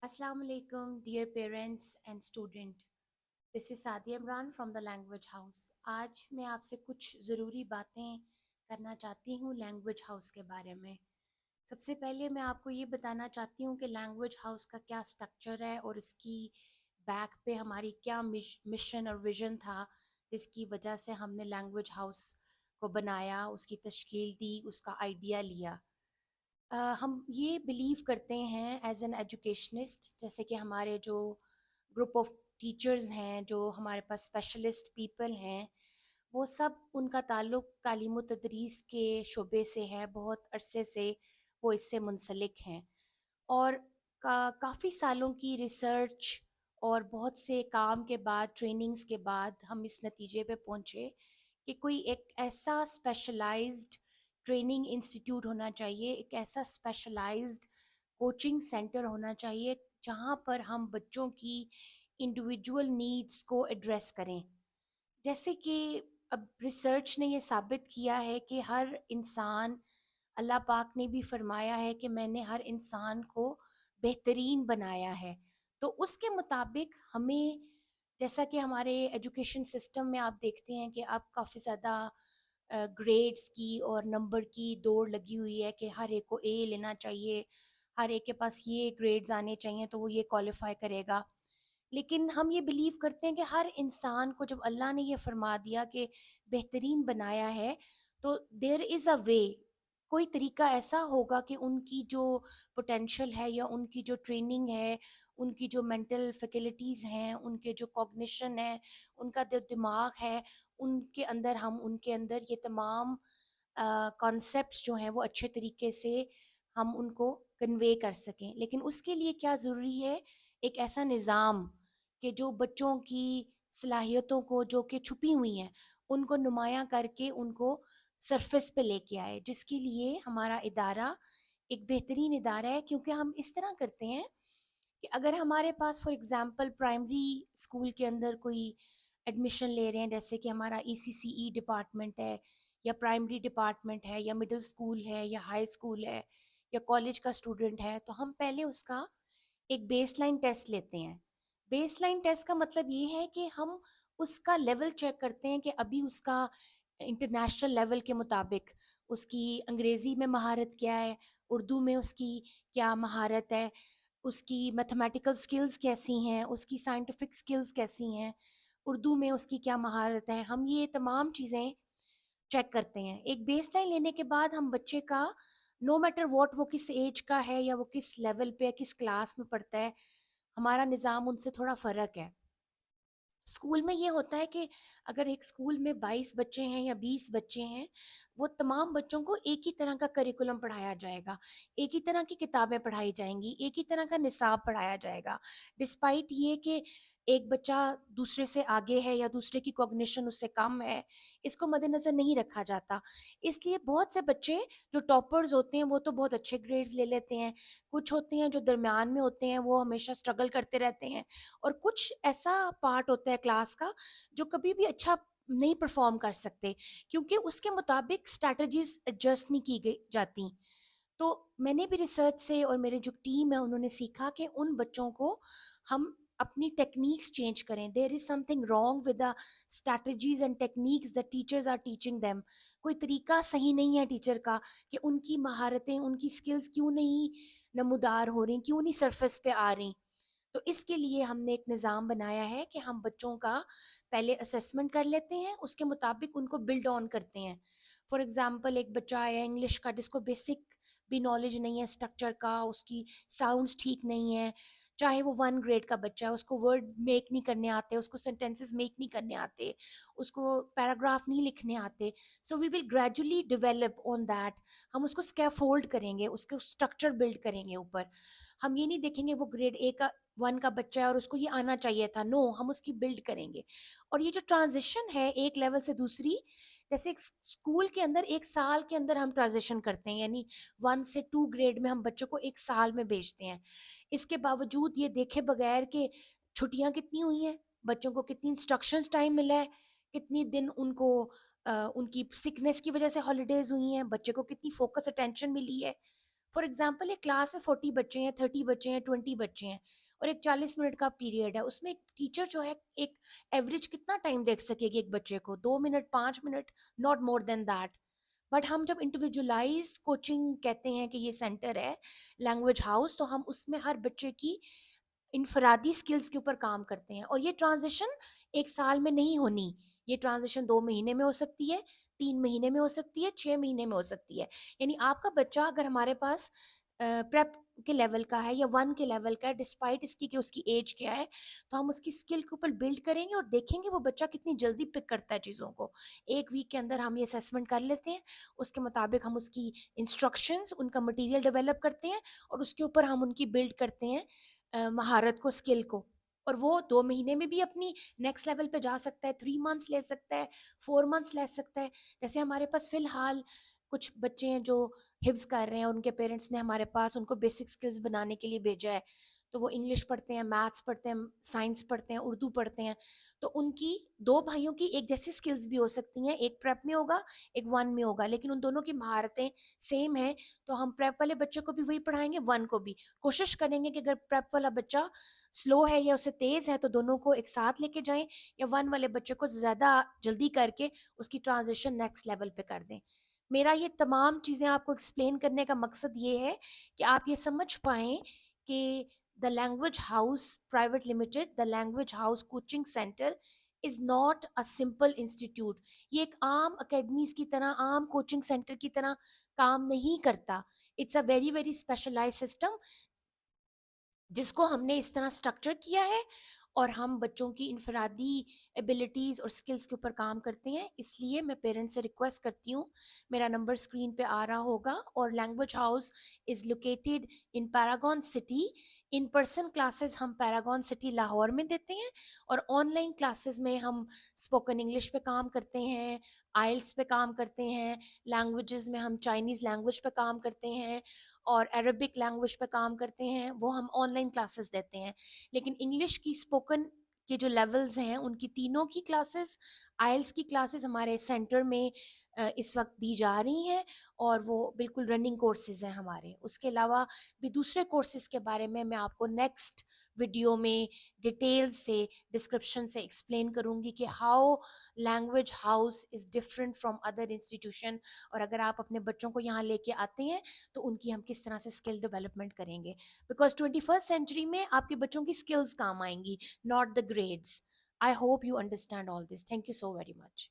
Assalamu alaikum, dear parents and student. This is Sadia Imran from the Language House. आज मैं आपसे कुछ ज़रूरी बातें करना चाहती हूँ लैंग्वेज हाउस के बारे में। सबसे पहले मैं आपको ये बताना चाहती हूँ कि लैंग्वेज हाउस का क्या स्ट्रक्चर है और इसकी बैक पे हमारी क्या मिशन और विज़न था, जिसकी वजह से हमने लैंग्वेज हाउस को बनाया, उसकी तश्कील दी, उसका आइडिया लिया। हम ये बिलीव करते हैं एज एन एजुकेशनिस्ट, जैसे कि हमारे जो ग्रुप ऑफ टीचर्स हैं, जो हमारे पास स्पेशलिस्ट पीपल हैं, वो सब उनका ताल्लुक़ तालीम व तदरीस के शोबे से है, बहुत अरसे से वो इससे मुंसलिक हैं। और काफ़ी सालों की रिसर्च और बहुत से काम के बाद, ट्रेनिंग्स के बाद हम इस नतीजे पे पहुँचे कि कोई एक ऐसा स्पेशलाइज्ड ट्रेनिंग इंस्टीट्यूट होना चाहिए, एक ऐसा स्पेशलाइज्ड कोचिंग सेंटर होना चाहिए जहाँ पर हम बच्चों की इंडिविजुअल नीड्स को एड्रेस करें। जैसे कि अब रिसर्च ने ये साबित किया है कि हर इंसान, अल्लाह पाक ने भी फरमाया है कि मैंने हर इंसान को बेहतरीन बनाया है। तो उसके मुताबिक हमें, जैसा कि हमारे एजुकेशन सिस्टम में आप देखते हैं कि अब काफ़ी ज़्यादा ग्रेड्स की और नंबर की दौड़ लगी हुई है कि हर एक को ए लेना चाहिए, हर एक के पास ये ग्रेड्स आने चाहिए तो वो ये क्वालिफाई करेगा। लेकिन हम ये बिलीव करते हैं कि हर इंसान को जब अल्लाह ने ये फरमा दिया कि बेहतरीन बनाया है, तो देयर इज़ अ वे, कोई तरीका ऐसा होगा कि उनकी जो पोटेंशियल है या उनकी जो ट्रेनिंग है, उनकी जो मेंटल फैकल्टीज़ हैं, उनके जो कॉग्निशन है, उनका जो दिमाग है, उनके अंदर ये तमाम कॉन्सेप्ट्स जो हैं वो अच्छे तरीके से हम उनको कन्वे कर सकें। लेकिन उसके लिए क्या ज़रूरी है, एक ऐसा निज़ाम कि जो बच्चों की सलाहियतों को, जो कि छुपी हुई हैं, उनको नुमायाँ करके उनको सरफेस पे लेके आए, जिसके लिए हमारा इदारा एक बेहतरीन इदारा है। क्योंकि हम इस तरह करते हैं कि अगर हमारे पास फॉर एग्ज़ाम्पल प्राइमरी स्कूल के अंदर कोई एडमिशन ले रहे हैं, जैसे कि हमारा ईसीसीई डिपार्टमेंट है या प्राइमरी डिपार्टमेंट है या मिडिल स्कूल है या हाई स्कूल है या कॉलेज का स्टूडेंट है, तो हम पहले उसका एक बेसलाइन टेस्ट लेते हैं। बेसलाइन टेस्ट का मतलब ये है कि हम उसका लेवल चेक करते हैं कि अभी उसका इंटरनेशनल लेवल के मुताबिक उसकी अंग्रेज़ी में महारत क्या है, उर्दू में उसकी क्या महारत है, उसकी मैथमेटिकल स्किल्स कैसी हैं, उसकी साइंटिफिक स्किल्स कैसी हैं, उर्दू में उसकी क्या महारत है। हम ये तमाम चीज़ें चेक करते हैं। एक बेसलाइन लेने के बाद हम बच्चे का, नो मैटर व्हाट वो किस एज का है या वो किस लेवल पे, किस क्लास में पढ़ता है, हमारा निज़ाम उनसे थोड़ा फ़र्क है। स्कूल में ये होता है कि अगर एक स्कूल में 22 बच्चे हैं या 20 बच्चे हैं, वो तमाम बच्चों को एक ही तरह का करिकुलम पढ़ाया जाएगा, एक ही तरह की किताबें पढ़ाई जाएँगी, एक ही तरह का निसाब पढ़ाया जाएगा। डिस्पाइट ये कि एक बच्चा दूसरे से आगे है या दूसरे की कॉग्निशन उससे कम है, इसको मद्देनज़र नहीं रखा जाता। इसलिए बहुत से बच्चे जो टॉपर्स होते हैं, वो तो बहुत अच्छे ग्रेड्स ले लेते हैं, कुछ होते हैं जो दरमियान में होते हैं, वो हमेशा स्ट्रगल करते रहते हैं। और कुछ ऐसा पार्ट होता है क्लास का जो कभी भी अच्छा नहीं परफॉर्म कर सकते, क्योंकि उसके मुताबिक स्ट्रैटेजीज एडजस्ट नहीं की गई जाती। तो मैंने भी रिसर्च से और मेरे जो टीम है उन्होंने सीखा कि उन बच्चों को हम अपनी टेक्निक्स चेंज करें। There is something wrong with the strategies and techniques that teachers are teaching them. कोई तरीका सही नहीं है टीचर का कि उनकी महारतें, उनकी स्किल्स क्यों नहीं नमूदार हो रही, क्यों नहीं सरफेस पे आ रही। तो इसके लिए हमने एक निज़ाम बनाया है कि हम बच्चों का पहले असेसमेंट कर लेते हैं, उसके मुताबिक उनको बिल्ड ऑन करते हैं। फॉर एग्ज़ाम्पल एक बच्चा आया इंग्लिश का जिसको बेसिक भी नॉलेज नहीं है स्ट्रक्चर का, उसकी साउंड्स ठीक नहीं है, चाहे वो 1 ग्रेड का बच्चा है, उसको वर्ड मेक नहीं करने आते, उसको सेंटेंसेस मेक नहीं करने आते, उसको पैराग्राफ नहीं लिखने आते। So we will gradually develop on that. हम उसको स्कैफोल्ड करेंगे, उसको स्ट्रक्चर बिल्ड करेंगे ऊपर। हम ये नहीं देखेंगे वो ग्रेड ए का 1 का बच्चा है और उसको ये आना चाहिए था, नो, हम उसकी बिल्ड करेंगे। और ये जो ट्रांजिशन है एक लेवल से दूसरी, जैसे एक स्कूल के अंदर 1 साल के अंदर हम ट्रांजिशन करते हैं, यानी 1 से 2 ग्रेड में हम बच्चों को 1 साल में भेजते हैं। इसके बावजूद ये देखे बगैर कि छुट्टियाँ कितनी हुई हैं, बच्चों को कितनी इंस्ट्रक्शंस टाइम मिला है, कितनी दिन उनको उनकी सिकनेस की वजह से हॉलीडेज़ हुई हैं, बच्चे को कितनी फोकस अटेंशन मिली है, फॉर एग्जाम्पल एक क्लास में 40 बच्चे हैं, 30 बच्चे हैं, 20 बच्चे हैं और एक 40 मिनट का पीरियड है, उसमें एक टीचर जो है एक एवरेज कितना टाइम देख सकेगी एक बच्चे को? 2 minute, 5 minute, not more than that. But हम जब इंडिविजुअलाइज कोचिंग कहते हैं कि ये सेंटर है लैंग्वेज हाउस, तो हम उसमें हर बच्चे की इनफरादी स्किल्स के ऊपर काम करते हैं. और ये ट्रांजिशन एक साल में नहीं होनी, ये ट्रांजिशन 2 महीने में हो सकती है, 3 महीने में हो सकती है, 6 महीने में हो सकती है. यानी आपका बच्चा अगर हमारे पास प्रेप के लेवल का है या 1 के लेवल का है, डिस्पाइट इसकी कि उसकी एज क्या है, तो हम उसकी स्किल के ऊपर बिल्ड करेंगे और देखेंगे वो बच्चा कितनी जल्दी पिक करता है चीज़ों को. 1 वीक के अंदर हम ये असेसमेंट कर लेते हैं, उसके मुताबिक हम उसकी इंस्ट्रक्शंस, उनका मटेरियल डेवलप करते हैं और उसके ऊपर हम उनकी बिल्ड करते हैं महारत को, स्किल को. और वो 2 महीने में भी अपनी नेक्स्ट लेवल पे जा सकता है, 3 मंथ्स ले सकता है, 4 मंथ्स ले सकता है. जैसे हमारे पास फ़िलहाल कुछ बच्चे हैं जो हिफ्ज़ कर रहे हैं, उनके पेरेंट्स ने हमारे पास उनको बेसिक स्किल्स बनाने के लिए भेजा है. तो वो इंग्लिश पढ़ते हैं, मैथ्स पढ़ते हैं, साइंस पढ़ते हैं, उर्दू पढ़ते हैं. तो उनकी 2 भाइयों की एक जैसी स्किल्स भी हो सकती हैं, एक प्रेप में होगा, एक 1 में होगा, लेकिन उन दोनों की महारतें सेम हैं. तो हम प्रेप वाले बच्चे को भी वही पढ़ाएँगे, 1 को भी. कोशिश करेंगे कि अगर प्रेप वाला बच्चा स्लो है या उससे तेज़ है तो दोनों को एक साथ लेके जाएँ, या 1 वाले बच्चे को ज़्यादा जल्दी करके उसकी ट्रांज़िशन नेक्स्ट लेवल पे कर दें. मेरा ये तमाम चीज़ें आपको एक्सप्लेन करने का मकसद ये है कि आप ये समझ पाएँ कि the language house private limited, the language house coaching centre is not a simple institute. ये एक आम अकेडमीज़ की तरह, आम कोचिंग सेंटर की तरह काम नहीं करता. It's a very very specialized system जिसको हमने इस तरह स्ट्रक्चर किया है, और हम बच्चों की इनफरादी एबिलिटीज़ और स्किल्स के ऊपर काम करते हैं. इसलिए मैं पेरेंट्स से रिक्वेस्ट करती हूँ, मेरा नंबर स्क्रीन पे आ रहा होगा. और language house is located in Paragon city. In person classes हम पैरागॉन सिटी लाहौर में देते हैं, और ऑनलाइन क्लासेस में हम स्पोकन इंग्लिश पे काम करते हैं, आइल्स पे काम करते हैं, लैंग्वेजेस में हम चाइनीज़ लैंग्वेज पे काम करते हैं और अरबिक लैंग्वेज पे काम करते हैं, वो हम ऑनलाइन क्लासेस देते हैं. लेकिन इंग्लिश की स्पोकन के जो लेवल्स हैं उनकी तीनों की क्लासेस, आइल्स की क्लासेस हमारे सेंटर में इस वक्त दी जा रही हैं, और वो बिल्कुल रनिंग कोर्सेज हैं हमारे. उसके अलावा भी दूसरे कोर्सेज के बारे में मैं आपको नेक्स्ट वीडियो में डिटेल से, डिस्क्रिप्शन से एक्सप्लेन करूँगी कि how language house is different from other institution. और अगर आप अपने बच्चों को यहाँ लेके आते हैं तो उनकी हम किस तरह से स्किल डेवलपमेंट करेंगे, बिकॉज 21st सेंचुरी में आपके बच्चों की स्किल्स काम आएंगी, not the grades. I hope you understand all this. Thank you so very much.